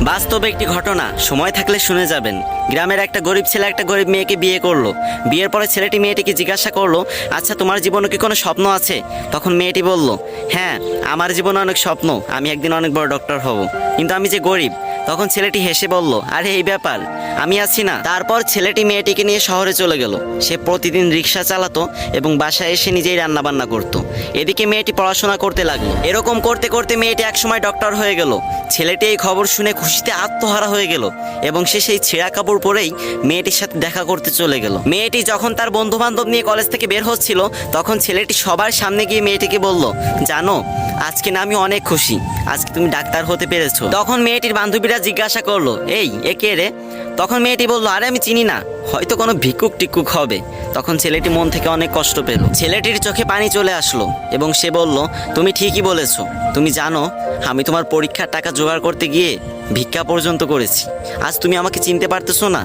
বাস্তবে একটি ঘটনা, সময় থাকলে শুনে যাবেন। গ্রামের একটা গরিব ছেলে একটা গরিব মেয়েকে বিয়ে করলো। বিয়ের পরে ছেলেটি মেয়েটিকে জিজ্ঞাসা করলো, আচ্ছা তোমার জীবনে কি কোনো স্বপ্ন আছে? তখন মেয়েটি বলল, হ্যাঁ আমার জীবনে অনেক স্বপ্ন, আমি একদিন অনেক বড় ডক্টর হব, কিন্তু আমি যে গরিব। তখন ছেলেটি হেসে বলল, আরে এই ব্যাপার, আমি আছি না। তারপর ছেলেটি মেয়েটিকে নিয়ে শহরে চলে গেল। সে প্রতিদিন রিক্সা চালাতো এবং বাসায় এসে নিজেই রান্না বান্না করতো। এদিকে মেয়েটি পড়াশোনা করতে লাগলো। এরকম করতে করতে মেয়েটি একসময় ডক্টর হয়ে গেল। ছেলেটি এই খবর শুনে খুশিতে আত্মহারা হয়ে গেল এবং সে সেই ছেঁড়া কাপড় পরেই মেয়েটির সাথে দেখা করতে চলে গেল। মেয়েটি যখন তার বন্ধু বান্ধব নিয়ে কলেজ থেকে বের হচ্ছিল, তখন ছেলেটি সবার সামনে গিয়ে মেয়েটিকে বলল, জানো আজকে না আমি অনেক খুশি, আজকে তুমি ডাক্তার হতে পেরেছো। তখন মেয়েটির বান্ধবীরা জিজ্ঞাসা করলো, এই এ কে রে? তখন মেয়েটি বলল, আরে আমি চিনি না, হয়তো কোনো ভিক্ষুক টিক্ষুক হবে। তখন ছেলেটি মন থেকে অনেক কষ্ট পেল। ছেলেটির চোখে পানি চলে আসলো এবং সে বলল, তুমি ঠিকই বলেছো। তুমি জানো আমি তোমার পরীক্ষার টাকা জোগাড় করতে গিয়ে ভিক্ষা পর্যন্ত করেছি। আজ তুমি আমাকে চিনতে পারতেছো না?